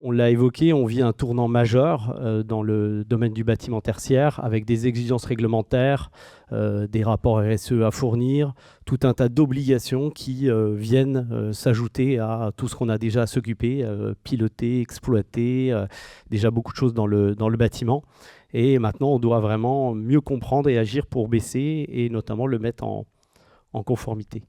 On l'a évoqué, on vit un tournant majeur dans le domaine du bâtiment tertiaire avec des exigences réglementaires, des rapports RSE à fournir, tout un tas d'obligations qui viennent s'ajouter à tout ce qu'on a déjà à s'occuper, piloter, exploiter, déjà beaucoup de choses dans le bâtiment. Et maintenant, on doit vraiment mieux comprendre et agir pour baisser et notamment le mettre en conformité.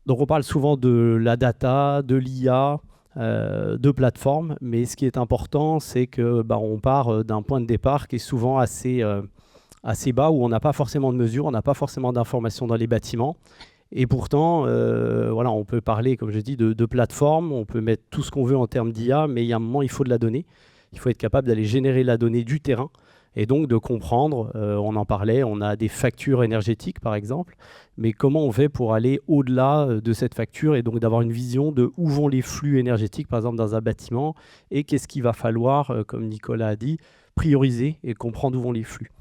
Donc on parle souvent de la data, de l'IA, de plateformes, mais ce qui est important, c'est que on part d'un point de départ qui est souvent assez bas, où on n'a pas forcément de mesures, on n'a pas forcément d'informations dans les bâtiments. Et pourtant, voilà, on peut parler, comme je dis, de plateformes, on peut mettre tout ce qu'on veut en termes d'IA, mais il y a un moment, il faut de la donnée. Il faut être capable d'aller générer la donnée du terrain et donc de comprendre, on en parlait, on a des factures énergétiques par exemple, mais comment on fait pour aller au-delà de cette facture et donc d'avoir une vision de où vont les flux énergétiques par exemple dans un bâtiment et qu'est-ce qu'il va falloir, comme Nicolas a dit, prioriser et comprendre où vont les flux.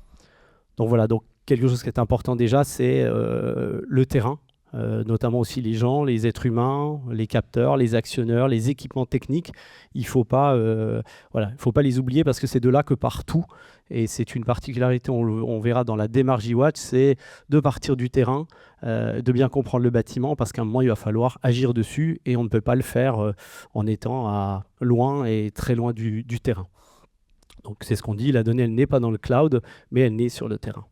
Donc voilà, donc quelque chose qui est important déjà, c'est le terrain, notamment aussi les gens, les êtres humains, les capteurs, les actionneurs, les équipements techniques. Il ne faut pas, voilà, faut pas les oublier parce que c'est de là que part tout. Et c'est une particularité, on verra dans la démarche e-Watch, c'est de partir du terrain, de bien comprendre le bâtiment parce qu'à un moment, il va falloir agir dessus et on ne peut pas le faire en étant loin et très loin du terrain. Donc c'est ce qu'on dit, la donnée, elle n'est pas dans le cloud, mais elle naît sur le terrain.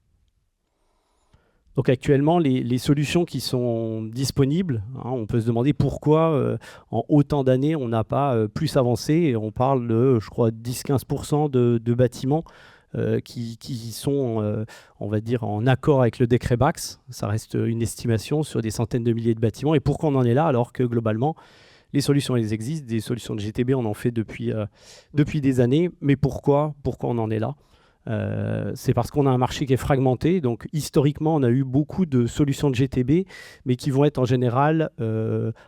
Donc actuellement, les solutions qui sont disponibles, on peut se demander pourquoi en autant d'années, on n'a pas plus avancé. Et on parle de, je crois, 10-15% de bâtiments qui sont, on va dire, en accord avec le décret BACS. Ça reste une estimation sur des centaines de milliers de bâtiments. Et pourquoi on en est là alors que globalement, les solutions, elles existent. Des solutions de GTB, on en fait depuis des années. Mais pourquoi on en est là ? C'est parce qu'on a un marché qui est fragmenté. Donc, historiquement, on a eu beaucoup de solutions de GTB, mais qui vont être en général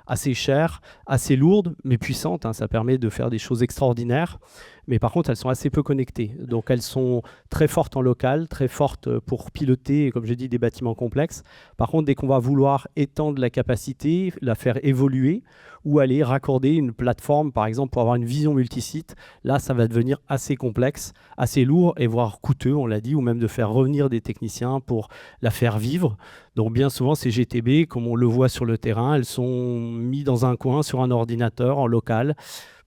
assez chères, assez lourdes, mais puissantes. Ça permet de faire des choses extraordinaires. Mais par contre, elles sont assez peu connectées. Donc, elles sont très fortes en local, très fortes pour piloter, comme j'ai dit, des bâtiments complexes. Par contre, dès qu'on va vouloir étendre la capacité, la faire évoluer, ou aller raccorder une plateforme, par exemple, pour avoir une vision multisite, là, ça va devenir assez complexe, assez lourd et voire coûteux, on l'a dit, ou même de faire revenir des techniciens pour la faire vivre. Donc bien souvent, ces GTB, comme on le voit sur le terrain, elles sont mises dans un coin sur un ordinateur en local.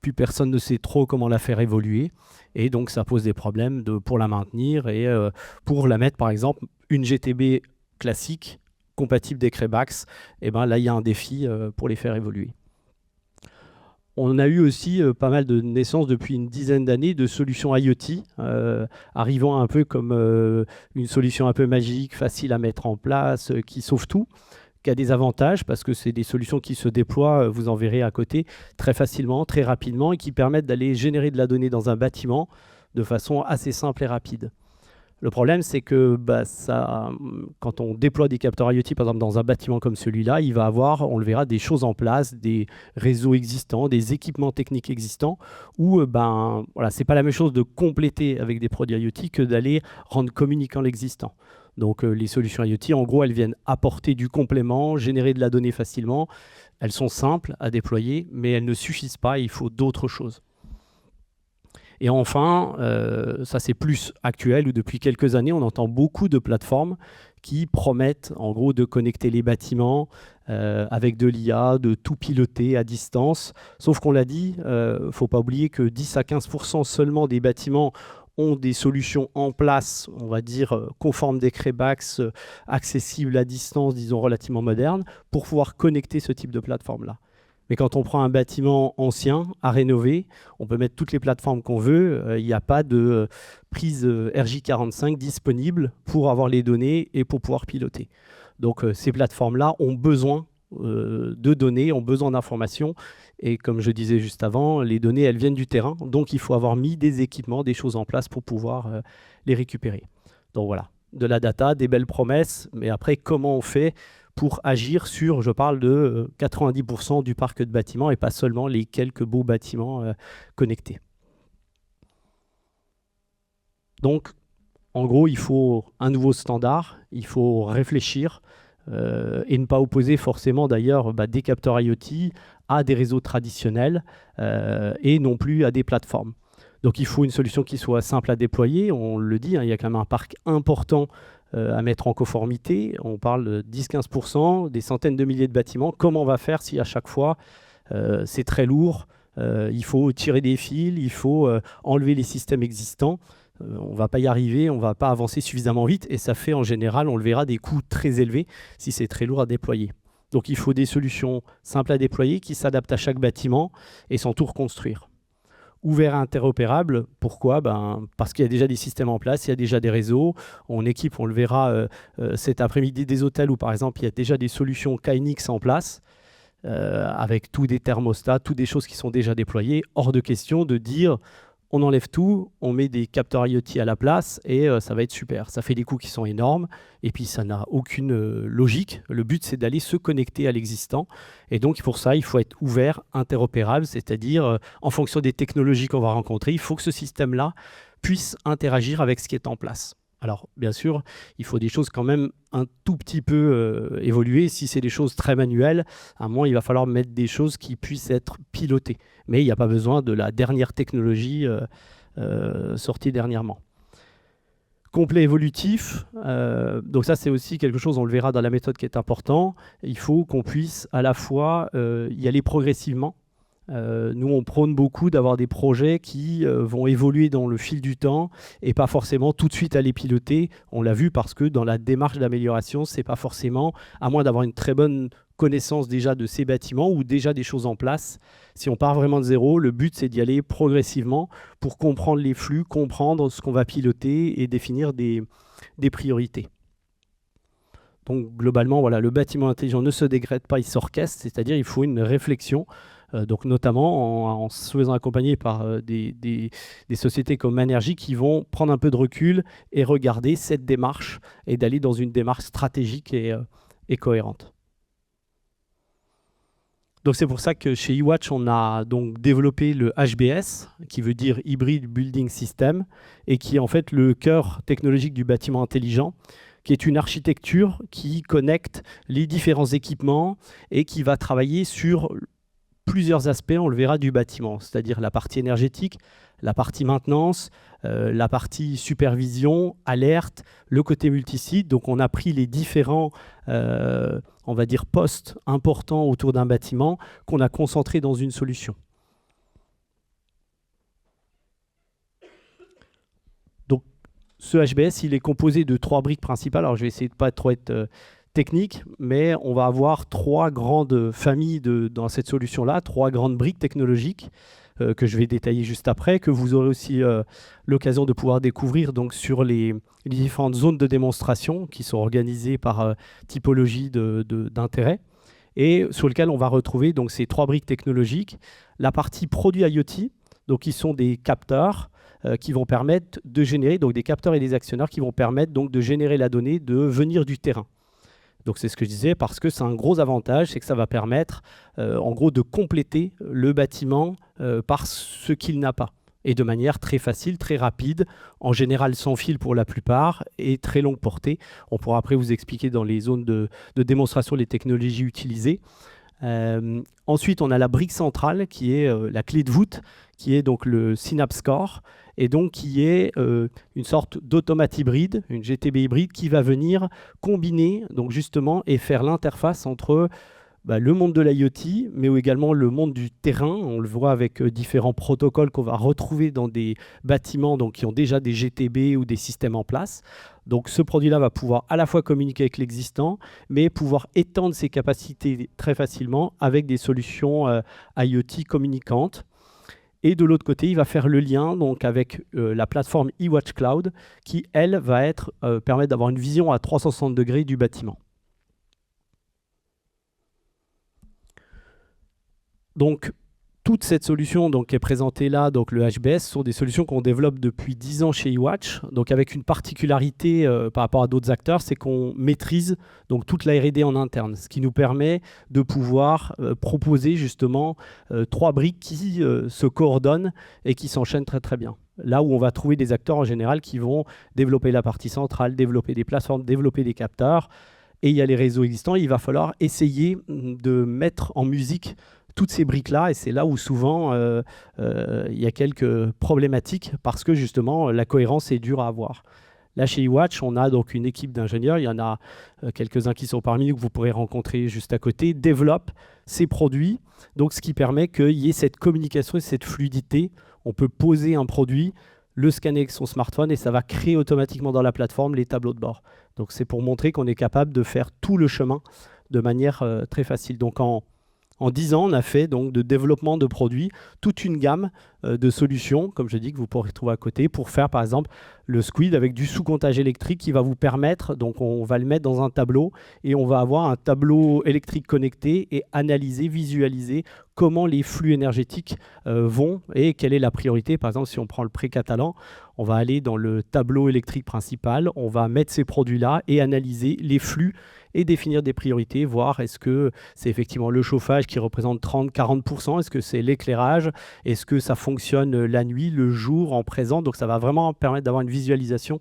Plus personne ne sait trop comment la faire évoluer. Et donc, ça pose des problèmes pour la maintenir et pour la mettre, par exemple, une GTB classique, compatible décret BACS, et ben là, il y a un défi pour les faire évoluer. On a eu aussi pas mal de naissances depuis une dizaine d'années de solutions IoT, arrivant un peu comme une solution un peu magique, facile à mettre en place, qui sauve tout, qui a des avantages parce que c'est des solutions qui se déploient, vous en verrez à côté, très facilement, très rapidement et qui permettent d'aller générer de la donnée dans un bâtiment de façon assez simple et rapide. Le problème, c'est que quand on déploie des capteurs IoT, par exemple dans un bâtiment comme celui-là, il va avoir, on le verra, des choses en place, des réseaux existants, des équipements techniques existants, où voilà, c'est pas la même chose de compléter avec des produits IoT que d'aller rendre communicant l'existant. Donc les solutions IoT, en gros, elles viennent apporter du complément, générer de la donnée facilement. Elles sont simples à déployer, mais elles ne suffisent pas, il faut d'autres choses. Et enfin, ça c'est plus actuel, où depuis quelques années, on entend beaucoup de plateformes qui promettent en gros de connecter les bâtiments avec de l'IA, de tout piloter à distance. Sauf qu'on l'a dit, il ne faut pas oublier que 10 à 15% seulement des bâtiments ont des solutions en place, on va dire conformes décret BACS, accessibles à distance, disons relativement modernes, pour pouvoir connecter ce type de plateforme-là. Mais quand on prend un bâtiment ancien à rénover, on peut mettre toutes les plateformes qu'on veut. Il n'y a pas de prise RJ45 disponible pour avoir les données et pour pouvoir piloter. Donc ces plateformes-là ont besoin de données, ont besoin d'informations. Et comme je disais juste avant, les données, elles viennent du terrain. Donc il faut avoir mis des équipements, des choses en place pour pouvoir les récupérer. Donc voilà, de la data, des belles promesses. Mais après, comment on fait pour agir sur, je parle de 90% du parc de bâtiments et pas seulement les quelques beaux bâtiments connectés. Donc, en gros, il faut un nouveau standard, il faut réfléchir et ne pas opposer forcément d'ailleurs des capteurs IoT à des réseaux traditionnels et non plus à des plateformes. Donc il faut une solution qui soit simple à déployer. On le dit, il y a quand même un parc important à mettre en conformité. On parle de 10-15%, des centaines de milliers de bâtiments. Comment on va faire si à chaque fois c'est très lourd, il faut tirer des fils, il faut enlever les systèmes existants. On ne va pas y arriver, on ne va pas avancer suffisamment vite et ça fait en général, on le verra, des coûts très élevés si c'est très lourd à déployer. Donc il faut des solutions simples à déployer qui s'adaptent à chaque bâtiment et sans tout reconstruire. Ouvert et interopérable, pourquoi? Parce qu'il y a déjà des systèmes en place, il y a déjà des réseaux. On équipe, on le verra cet après-midi, des hôtels où par exemple il y a déjà des solutions KNX en place avec tous des thermostats, toutes des choses qui sont déjà déployées. Hors de question de dire on enlève tout, on met des capteurs IoT à la place et ça va être super. Ça fait des coûts qui sont énormes et puis ça n'a aucune logique. Le but, c'est d'aller se connecter à l'existant. Et donc, pour ça, il faut être ouvert, interopérable, c'est-à-dire en fonction des technologies qu'on va rencontrer, il faut que ce système-là puisse interagir avec ce qui est en place. Alors, bien sûr, il faut des choses quand même un tout petit peu évoluer. Si c'est des choses très manuelles, à un moment, il va falloir mettre des choses qui puissent être pilotées. Mais il n'y a pas besoin de la dernière technologie sortie dernièrement. Complet évolutif, donc ça c'est aussi quelque chose, on le verra dans la méthode qui est important. Il faut qu'on puisse à la fois y aller progressivement. Nous, on prône beaucoup d'avoir des projets qui vont évoluer dans le fil du temps et pas forcément tout de suite aller piloter. On l'a vu parce que dans la démarche d'amélioration, c'est pas forcément, à moins d'avoir une très bonne connaissance déjà de ces bâtiments ou déjà des choses en place. Si on part vraiment de zéro, le but c'est d'y aller progressivement pour comprendre les flux, comprendre ce qu'on va piloter et définir des priorités. Donc globalement, voilà, le bâtiment intelligent ne se dégrade pas, il s'orchestre, c'est-à-dire il faut une réflexion. Donc notamment en se faisant accompagner par des sociétés comme Manergy qui vont prendre un peu de recul et regarder cette démarche et d'aller dans une démarche stratégique et cohérente. Donc c'est pour ça que chez eWatch, on a donc développé le HBS, qui veut dire Hybrid Building System, et qui est en fait le cœur technologique du bâtiment intelligent, qui est une architecture qui connecte les différents équipements et qui va travailler sur plusieurs aspects, on le verra, du bâtiment, c'est-à-dire la partie énergétique, la partie maintenance, la partie supervision, alerte, le côté multisite. Donc on a pris les différents, on va dire, postes importants autour d'un bâtiment qu'on a concentrés dans une solution. Donc ce HBS, il est composé de 3 briques principales. Alors je vais essayer de ne pas trop être technique, mais on va avoir 3 grandes familles dans cette solution-là, 3 grandes briques technologiques que je vais détailler juste après, que vous aurez aussi l'occasion de pouvoir découvrir donc, sur les différentes zones de démonstration qui sont organisées par typologie d'intérêt et sur lesquelles on va retrouver donc, ces 3 briques technologiques. La partie produits IoT, donc, qui sont des capteurs qui vont permettre de générer, donc des capteurs et des actionneurs qui vont permettre donc, de générer la donnée de venir du terrain. Donc c'est ce que je disais, parce que c'est un gros avantage, c'est que ça va permettre en gros de compléter le bâtiment par ce qu'il n'a pas. Et de manière très facile, très rapide, en général sans fil pour la plupart, et très longue portée. On pourra après vous expliquer dans les zones de démonstration les technologies utilisées. Ensuite, on a la brique centrale qui est la clé de voûte, qui est donc le Synapse Core, et donc qui est une sorte d'automate hybride, une GTB hybride qui va venir combiner donc justement et faire l'interface entre le monde de l'IoT, mais également le monde du terrain. On le voit avec différents protocoles qu'on va retrouver dans des bâtiments donc, qui ont déjà des GTB ou des systèmes en place. Donc ce produit-là va pouvoir à la fois communiquer avec l'existant, mais pouvoir étendre ses capacités très facilement avec des solutions IoT communicantes. Et de l'autre côté, il va faire le lien donc, avec la plateforme eWatch Cloud qui, elle, va permettre d'avoir une vision à 360 degrés du bâtiment. Donc, toute cette solution donc, qui est présentée là, donc le HBS, sont des solutions qu'on développe depuis 10 ans chez eWatch, donc avec une particularité par rapport à d'autres acteurs, c'est qu'on maîtrise donc, toute la R&D en interne, ce qui nous permet de pouvoir proposer justement 3 briques qui se coordonnent et qui s'enchaînent très très bien. Là où on va trouver des acteurs en général qui vont développer la partie centrale, développer des plateformes, développer des capteurs, et il y a les réseaux existants. Il va falloir essayer de mettre en musique toutes ces briques-là, et c'est là où souvent il y a quelques problématiques, parce que justement la cohérence est dure à avoir. Là, chez eWatch, on a donc une équipe d'ingénieurs, il y en a quelques-uns qui sont parmi nous que vous pourrez rencontrer juste à côté, développent ces produits, donc ce qui permet qu'il y ait cette communication et cette fluidité. On peut poser un produit, le scanner avec son smartphone et ça va créer automatiquement dans la plateforme les tableaux de bord. Donc c'est pour montrer qu'on est capable de faire tout le chemin de manière très facile. Donc en 10 ans, on a fait donc de développement de produits toute une gamme de solutions, comme je dis, que vous pourrez trouver à côté, pour faire par exemple le Squid avec du sous-comptage électrique qui va vous permettre, donc on va le mettre dans un tableau et on va avoir un tableau électrique connecté et analyser, visualiser comment les flux énergétiques vont et quelle est la priorité. Par exemple, si on prend le pré-catalan, on va aller dans le tableau électrique principal, on va mettre ces produits-là et analyser les flux et définir des priorités, voir est-ce que c'est effectivement le chauffage qui représente 30-40%, est-ce que c'est l'éclairage, est-ce que ça fonctionne la nuit, le jour, en présent. Donc ça va vraiment permettre d'avoir une visualisation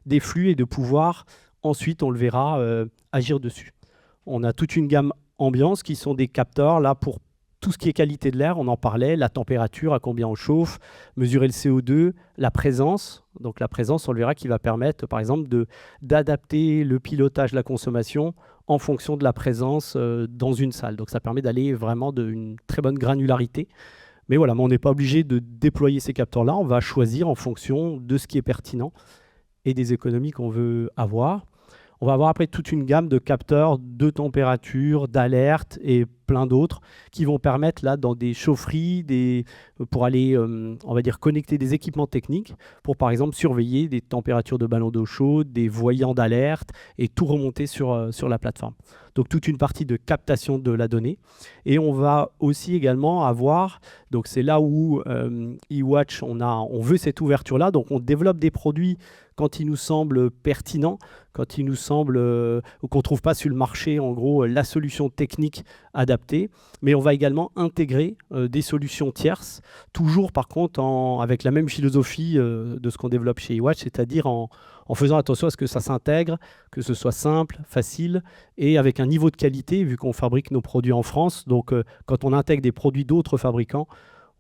des flux et de pouvoir ensuite, on le verra, agir dessus. On a toute une gamme ambiance qui sont des capteurs là pour tout ce qui est qualité de l'air, on en parlait, la température, à combien on chauffe, mesurer le CO2, la présence. Donc la présence, on le verra, qui va permettre, par exemple, d'adapter le pilotage de la consommation en fonction de la présence dans une salle. Donc ça permet d'aller vraiment d'une très bonne granularité. Mais voilà, mais on n'est pas obligé de déployer ces capteurs-là. On va choisir en fonction de ce qui est pertinent et des économies qu'on veut avoir. On va avoir après toute une gamme de capteurs de température, d'alerte et plein d'autres qui vont permettre là dans des chaufferies, pour aller, on va dire, connecter des équipements techniques pour par exemple surveiller des températures de ballons d'eau chaude, des voyants d'alerte et tout remonter sur la plateforme. Donc toute une partie de captation de la donnée. Et on va aussi également avoir, donc c'est là où eWatch, on veut cette ouverture-là, donc on développe des produits quand il nous semble pertinent, quand il nous semble qu'on ne trouve pas sur le marché, en gros, la solution technique adaptée. Mais on va également intégrer des solutions tierces, toujours par contre avec la même philosophie de ce qu'on développe chez eWatch, c'est-à-dire en faisant attention à ce que ça s'intègre, que ce soit simple, facile et avec un niveau de qualité, vu qu'on fabrique nos produits en France. Donc, quand on intègre des produits d'autres fabricants,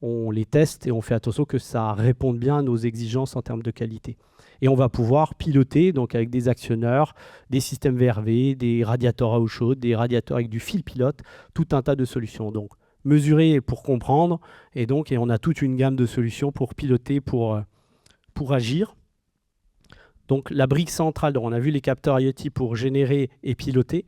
on les teste et on fait attention que ça réponde bien à nos exigences en termes de qualité. Et on va pouvoir piloter donc avec des actionneurs, des systèmes VRV, des radiateurs à eau chaude, des radiateurs avec du fil pilote, tout un tas de solutions. Donc, mesurer pour comprendre et on a toute une gamme de solutions pour piloter, pour agir. Donc la brique centrale, donc on a vu les capteurs IoT pour générer et piloter.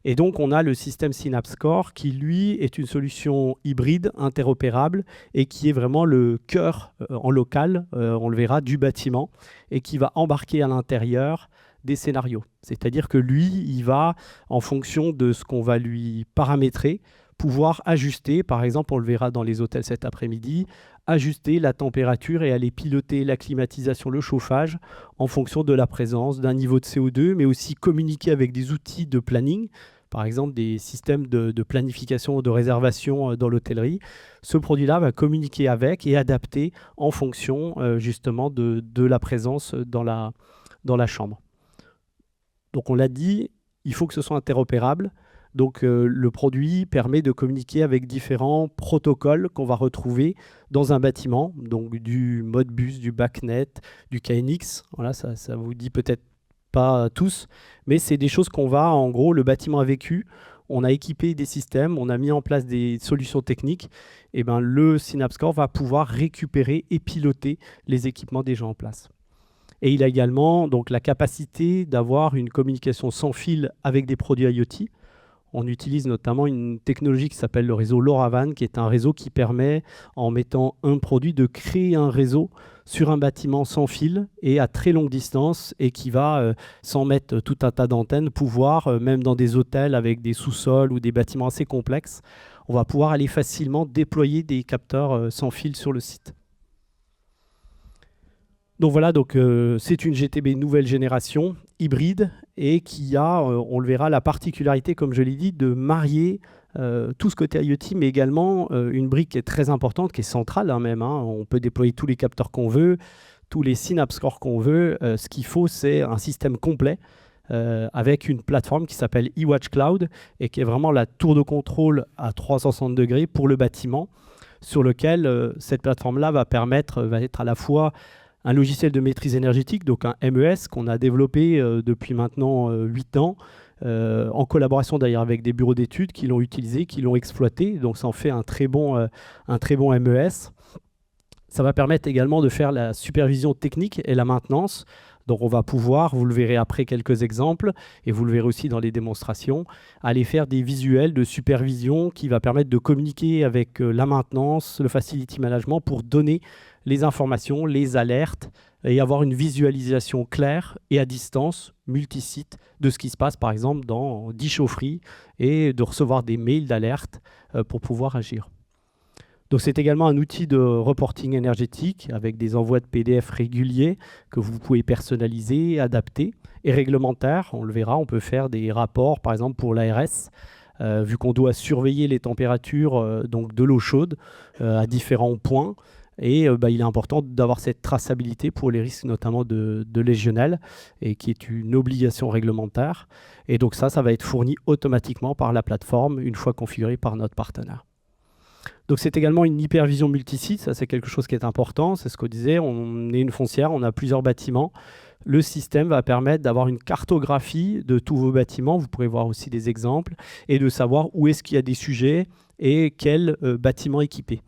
Et donc on a le système Synapse Core qui lui est une solution hybride, interopérable et qui est vraiment le cœur en local, on le verra, du bâtiment et qui va embarquer à l'intérieur des scénarios. C'est-à-dire que lui, il va, en fonction de ce qu'on va lui paramétrer, pouvoir ajuster, par exemple, on le verra dans les hôtels cet après-midi, ajuster la température et aller piloter la climatisation, le chauffage en fonction de la présence, d'un niveau de CO2, mais aussi communiquer avec des outils de planning, par exemple des systèmes de planification, de réservation dans l'hôtellerie. Ce produit-là va communiquer avec et adapter en fonction justement de la présence dans la chambre. Donc on l'a dit, il faut que ce soit interopérable. Donc le produit permet de communiquer avec différents protocoles qu'on va retrouver dans un bâtiment, donc du Modbus, du BACnet, du KNX. Voilà, ça vous dit peut-être pas tous, mais c'est des choses qu'on va, en gros, le bâtiment a vécu, on a équipé des systèmes, on a mis en place des solutions techniques, et ben le Synapse Core va pouvoir récupérer et piloter les équipements déjà en place. Et il a également donc la capacité d'avoir une communication sans fil avec des produits IoT. On utilise notamment une technologie qui s'appelle le réseau LoRaWAN, qui est un réseau qui permet, en mettant un produit, de créer un réseau sur un bâtiment sans fil et à très longue distance et qui va, sans mettre tout un tas d'antennes, pouvoir, même dans des hôtels avec des sous-sols ou des bâtiments assez complexes, on va pouvoir aller facilement déployer des capteurs sans fil sur le site. Donc voilà, c'est une GTB nouvelle génération, hybride, et qui a, on le verra, la particularité, comme je l'ai dit, de marier tout ce côté IoT, mais également une brique qui est très importante, qui est centrale même. On peut déployer tous les capteurs qu'on veut, tous les Synapse Core qu'on veut. Ce qu'il faut, c'est un système complet avec une plateforme qui s'appelle eWatch Cloud et qui est vraiment la tour de contrôle à 360 degrés pour le bâtiment, sur lequel cette plateforme-là va être à la fois un logiciel de maîtrise énergétique, donc un MES qu'on a développé depuis maintenant 8 ans, en collaboration d'ailleurs avec des bureaux d'études qui l'ont utilisé, qui l'ont exploité. Donc ça en fait un très bon MES. Ça va permettre également de faire la supervision technique et la maintenance. Donc on va pouvoir, vous le verrez après quelques exemples, et vous le verrez aussi dans les démonstrations, aller faire des visuels de supervision qui va permettre de communiquer avec la maintenance, le facility management pour donner les informations, les alertes et avoir une visualisation claire et à distance, multisite, de ce qui se passe par exemple dans 10 chaufferies et de recevoir des mails d'alerte pour pouvoir agir. Donc c'est également un outil de reporting énergétique avec des envois de PDF réguliers que vous pouvez personnaliser, adapter, et réglementaire. On le verra, on peut faire des rapports par exemple pour l'ARS, vu qu'on doit surveiller les températures donc de l'eau chaude à différents points. Et il est important d'avoir cette traçabilité pour les risques notamment de légionnelle, et qui est une obligation réglementaire. Et donc ça va être fourni automatiquement par la plateforme une fois configuré par notre partenaire. Donc c'est également une hypervision multisite, ça c'est quelque chose qui est important, c'est ce qu'on disait, on est une foncière, on a plusieurs bâtiments. Le système va permettre d'avoir une cartographie de tous vos bâtiments, vous pourrez voir aussi des exemples, et de savoir où est-ce qu'il y a des sujets et quel bâtiment équipé.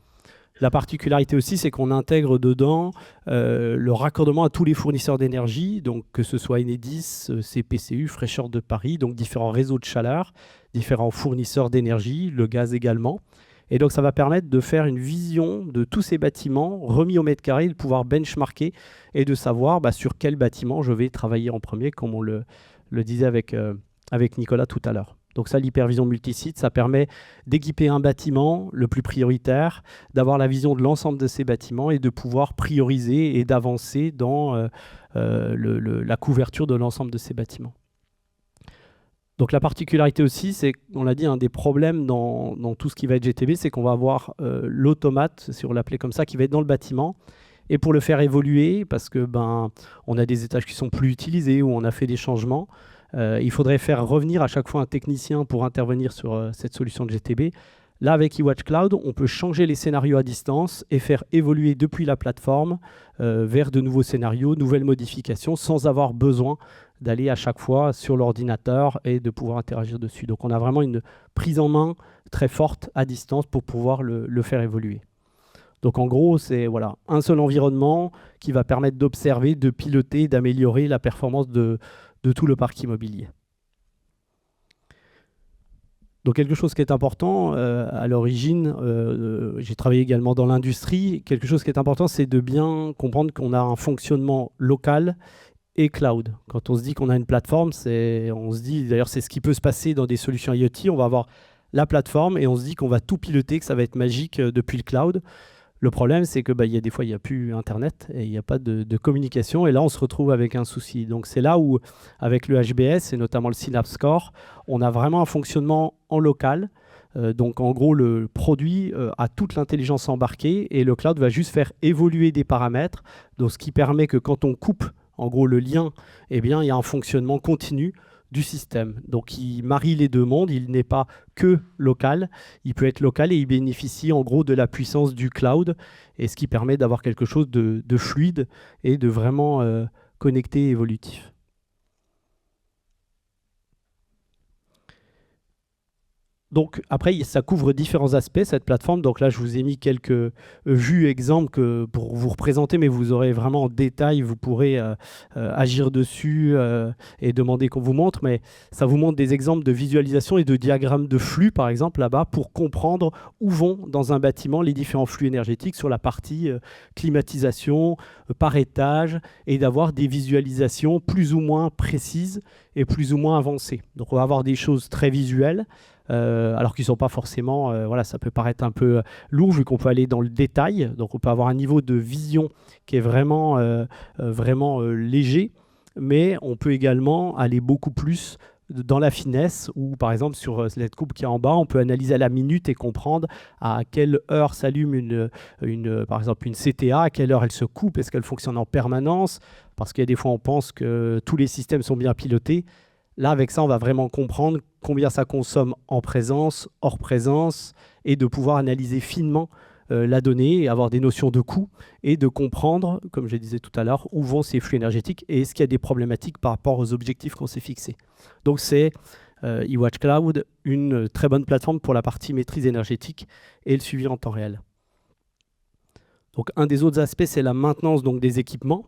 La particularité aussi, c'est qu'on intègre dedans le raccordement à tous les fournisseurs d'énergie, donc que ce soit Enedis, CPCU, Fraîcheur de Paris, donc différents réseaux de chaleur, différents fournisseurs d'énergie, le gaz également. Et donc ça va permettre de faire une vision de tous ces bâtiments remis au mètre carré, de pouvoir benchmarker et de savoir sur quel bâtiment je vais travailler en premier, comme on le disait avec Nicolas tout à l'heure. Donc ça, l'hypervision multisite, ça permet d'équiper un bâtiment le plus prioritaire, d'avoir la vision de l'ensemble de ces bâtiments et de pouvoir prioriser et d'avancer dans la couverture de l'ensemble de ces bâtiments. Donc la particularité aussi, c'est, on l'a dit, un des problèmes dans tout ce qui va être GTB, c'est qu'on va avoir l'automate, si on l'appelait comme ça, qui va être dans le bâtiment. Et pour le faire évoluer, parce que on a des étages qui sont plus utilisés ou on a fait des changements, il faudrait faire revenir à chaque fois un technicien pour intervenir sur cette solution de GTB. Là, avec eWatch Cloud, on peut changer les scénarios à distance et faire évoluer depuis la plateforme vers de nouveaux scénarios, nouvelles modifications, sans avoir besoin d'aller à chaque fois sur l'ordinateur et de pouvoir interagir dessus. Donc on a vraiment une prise en main très forte à distance pour pouvoir le faire évoluer. Donc en gros, c'est un seul environnement qui va permettre d'observer, de piloter, d'améliorer la performance de tout le parc immobilier. Donc quelque chose qui est important, à l'origine, j'ai travaillé également dans l'industrie, quelque chose qui est important, c'est de bien comprendre qu'on a un fonctionnement local et cloud. Quand on se dit qu'on a une plateforme, on se dit, d'ailleurs c'est ce qui peut se passer dans des solutions IoT, on va avoir la plateforme et on se dit qu'on va tout piloter, que ça va être magique depuis le cloud. Le problème, c'est que y a des fois, il n'y a plus Internet et il n'y a pas de communication. Et là, on se retrouve avec un souci. Donc, c'est là où, avec le HBS et notamment le Synapse Core, on a vraiment un fonctionnement en local. Donc, en gros, le produit a toute l'intelligence embarquée et le cloud va juste faire évoluer des paramètres. Donc, ce qui permet que quand on coupe, en gros, le lien, il y a un fonctionnement continu du système. Donc il marie les deux mondes, il n'est pas que local, il peut être local et il bénéficie en gros de la puissance du cloud, et ce qui permet d'avoir quelque chose de fluide et de vraiment connecté et évolutif. Donc après, ça couvre différents aspects, cette plateforme. Donc là, je vous ai mis quelques vues, exemples pour vous représenter, mais vous aurez vraiment en détail, vous pourrez agir dessus et demander qu'on vous montre. Mais ça vous montre des exemples de visualisation et de diagrammes de flux, par exemple, là-bas, pour comprendre où vont dans un bâtiment les différents flux énergétiques sur la partie climatisation, par étage, et d'avoir des visualisations plus ou moins précises et plus ou moins avancées. Donc on va avoir des choses très visuelles, alors qu'ils ne sont pas forcément, ça peut paraître un peu lourd vu qu'on peut aller dans le détail, donc on peut avoir un niveau de vision qui est vraiment léger, mais on peut également aller beaucoup plus dans la finesse, ou par exemple sur cette coupe qui est en bas, on peut analyser à la minute et comprendre à quelle heure s'allume par exemple une CTA, à quelle heure elle se coupe, est-ce qu'elle fonctionne en permanence, parce qu'il y a des fois on pense que tous les systèmes sont bien pilotés. Là, avec ça, on va vraiment comprendre combien ça consomme en présence, hors présence, et de pouvoir analyser finement la donnée, et avoir des notions de coût, et de comprendre, comme je disais tout à l'heure, où vont ces flux énergétiques et est-ce qu'il y a des problématiques par rapport aux objectifs qu'on s'est fixés. Donc c'est eWatch Cloud, une très bonne plateforme pour la partie maîtrise énergétique et le suivi en temps réel. Donc un des autres aspects, c'est la maintenance donc, des équipements.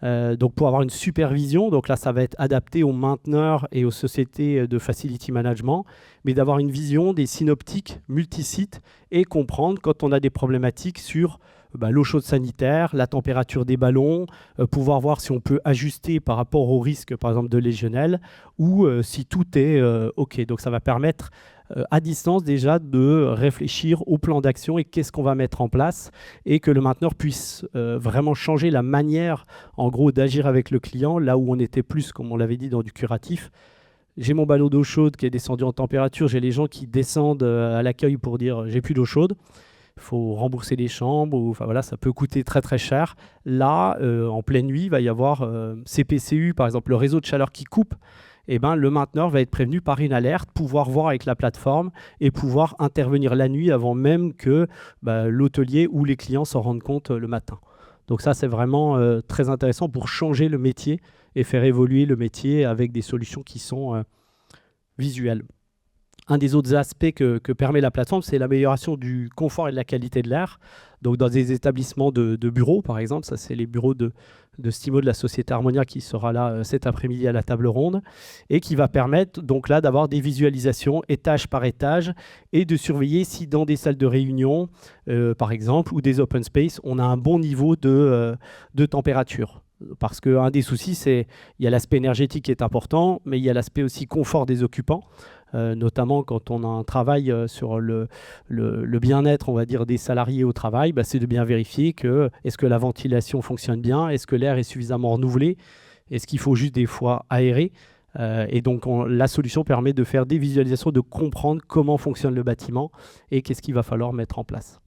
Donc pour avoir une supervision, donc là ça va être adapté aux mainteneurs et aux sociétés de facility management, mais d'avoir une vision des synoptiques multisites et comprendre quand on a des problématiques sur l'eau chaude sanitaire, la température des ballons, pouvoir voir si on peut ajuster par rapport au risque par exemple de légionnelle ou si tout est OK. Donc ça va permettre à distance déjà de réfléchir au plan d'action et qu'est-ce qu'on va mettre en place et que le mainteneur puisse vraiment changer la manière en gros d'agir avec le client là où on était plus, comme on l'avait dit, dans du curatif. J'ai mon ballon d'eau chaude qui est descendu en température, j'ai les gens qui descendent à l'accueil pour dire j'ai plus d'eau chaude, il faut rembourser les chambres, ou, enfin, voilà, ça peut coûter très très cher. Là, en pleine nuit, il va y avoir CPCU, par exemple le réseau de chaleur qui coupe. Eh ben, le mainteneur va être prévenu par une alerte, pouvoir voir avec la plateforme et pouvoir intervenir la nuit avant même que l'hôtelier ou les clients s'en rendent compte le matin. Donc ça, c'est vraiment très intéressant pour changer le métier et faire évoluer le métier avec des solutions qui sont visuelles. Un des autres aspects que permet la plateforme, c'est l'amélioration du confort et de la qualité de l'air. Donc dans des établissements de bureaux, par exemple, ça c'est les bureaux de Stimo de la société Harmonia qui sera là cet après-midi à la table ronde et qui va permettre donc là d'avoir des visualisations étage par étage et de surveiller si dans des salles de réunion, par exemple, ou des open space, on a un bon niveau de température. Parce qu'un des soucis, c'est il y a l'aspect énergétique qui est important, mais il y a l'aspect aussi confort des occupants. Notamment quand on a un travail sur le bien-être, on va dire, des salariés au travail, c'est de bien vérifier que est-ce que la ventilation fonctionne bien, est-ce que l'air est suffisamment renouvelé, est-ce qu'il faut juste des fois aérer. Et donc la solution permet de faire des visualisations, de comprendre comment fonctionne le bâtiment et qu'est-ce qu'il va falloir mettre en place.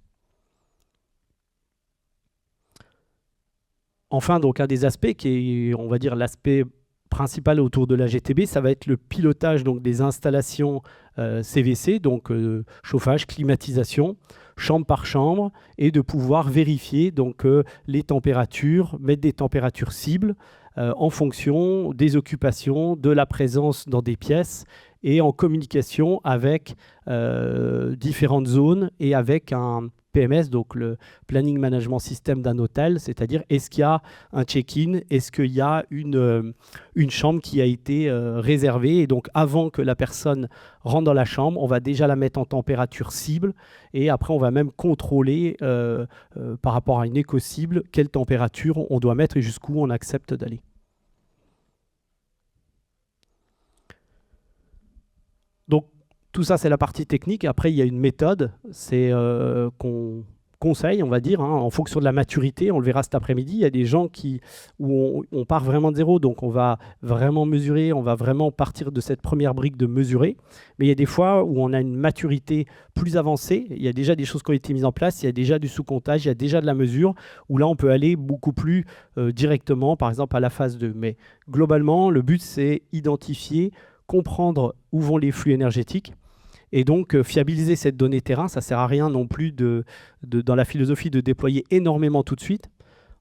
Enfin, donc un des aspects qui est, on va dire, l'aspect principal autour de la GTB, ça va être le pilotage donc, des installations CVC, donc chauffage, climatisation, chambre par chambre, et de pouvoir vérifier donc, les températures, mettre des températures cibles en fonction des occupations, de la présence dans des pièces, et en communication avec différentes zones et avec un PMS, donc le Planning Management System d'un hôtel, c'est-à-dire est-ce qu'il y a un check-in, est-ce qu'il y a une chambre qui a été réservée, et donc avant que la personne rentre dans la chambre, on va déjà la mettre en température cible, et après on va même contrôler par rapport à une éco-cible quelle température on doit mettre et jusqu'où on accepte d'aller. Donc, tout ça, c'est la partie technique. Après, il y a une méthode, c'est qu'on conseille, on va dire, en fonction de la maturité. On le verra cet après-midi. Il y a des gens où on part vraiment de zéro, donc on va vraiment mesurer, on va vraiment partir de cette première brique de mesurer. Mais il y a des fois où on a une maturité plus avancée. Il y a déjà des choses qui ont été mises en place, il y a déjà du sous-comptage, il y a déjà de la mesure, où là, on peut aller beaucoup plus directement, par exemple, à la phase 2. Mais globalement, le but, c'est identifier, comprendre où vont les flux énergétiques et donc fiabiliser cette donnée terrain. Ça ne sert à rien non plus dans la philosophie de déployer énormément tout de suite.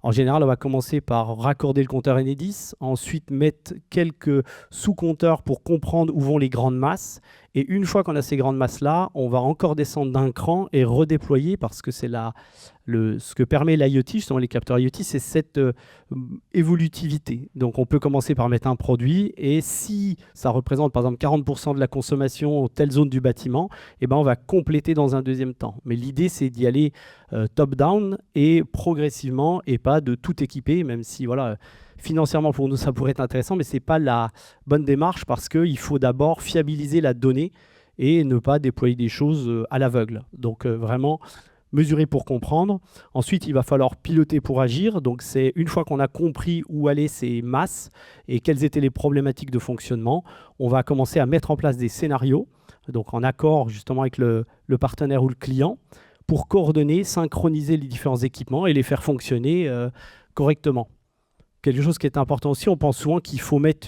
En général, on va commencer par raccorder le compteur Enedis, ensuite mettre quelques sous-compteurs pour comprendre où vont les grandes masses. Et une fois qu'on a ces grandes masses-là, on va encore descendre d'un cran et redéployer parce que c'est ce que permet l'IoT, justement les capteurs IoT, c'est cette évolutivité. Donc on peut commencer par mettre un produit et si ça représente par exemple 40% de la consommation telle zone du bâtiment, eh ben, on va compléter dans un deuxième temps. Mais l'idée c'est d'y aller top-down et progressivement et pas de tout équiper, même si voilà, financièrement pour nous ça pourrait être intéressant, mais ce n'est pas la bonne démarche parce qu'il faut d'abord fiabiliser la donnée et ne pas déployer des choses à l'aveugle. Donc vraiment mesurer pour comprendre. Ensuite, il va falloir piloter pour agir. Donc, c'est une fois qu'on a compris où allaient ces masses et quelles étaient les problématiques de fonctionnement, on va commencer à mettre en place des scénarios, donc en accord justement avec le partenaire ou le client, pour coordonner, synchroniser les différents équipements et les faire fonctionner correctement. Quelque chose qui est important aussi, on pense souvent qu'il faut mettre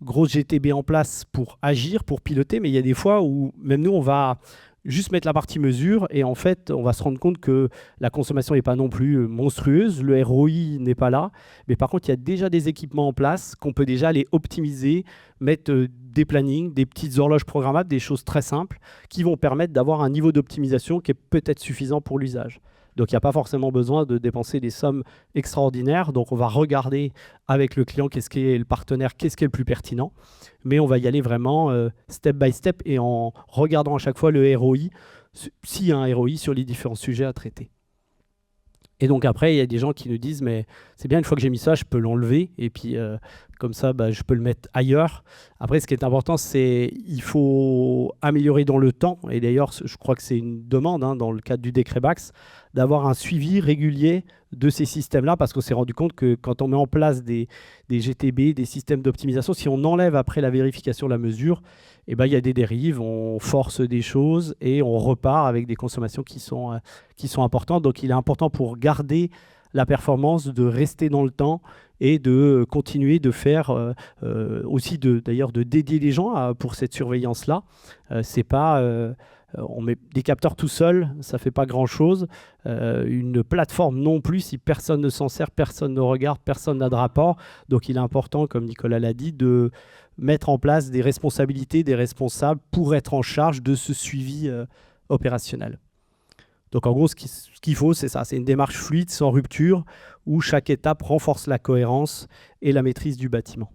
grosse GTB en place pour agir, pour piloter, mais il y a des fois où même nous, on va juste mettre la partie mesure et en fait, on va se rendre compte que la consommation n'est pas non plus monstrueuse, le ROI n'est pas là, mais par contre, il y a déjà des équipements en place qu'on peut déjà aller optimiser, mettre des plannings, des petites horloges programmables, des choses très simples qui vont permettre d'avoir un niveau d'optimisation qui est peut-être suffisant pour l'usage. Donc, il n'y a pas forcément besoin de dépenser des sommes extraordinaires. Donc, on va regarder avec le client qu'est-ce qui est le partenaire, qu'est-ce qui est le plus pertinent. Mais on va y aller vraiment step by step et en regardant à chaque fois le ROI, s'il y a un ROI sur les différents sujets à traiter. Et donc après, il y a des gens qui nous disent, mais c'est bien, une fois que j'ai mis ça, je peux l'enlever. Et puis, comme ça, je peux le mettre ailleurs. Après, ce qui est important, c'est qu'il faut améliorer dans le temps. Et d'ailleurs, je crois que c'est une demande dans le cadre du décret Bax, d'avoir un suivi régulier de ces systèmes-là, parce qu'on s'est rendu compte que quand on met en place des GTB, des systèmes d'optimisation, si on enlève après la vérification de la mesure, il y a des dérives, on force des choses et on repart avec des consommations qui sont importantes. Donc, il est important pour garder la performance de rester dans le temps et de continuer de faire aussi d'ailleurs de dédier les gens pour cette surveillance-là. C'est pas on met des capteurs tout seul, ça fait pas grand-chose. Une plateforme non plus, si personne ne s'en sert, personne ne regarde, personne n'a de rapport. Donc il est important, comme Nicolas l'a dit, de mettre en place des responsabilités, des responsables pour être en charge de ce suivi opérationnel. Donc en gros, ce qu'il faut, c'est ça, c'est une démarche fluide, sans rupture, où chaque étape renforce la cohérence et la maîtrise du bâtiment.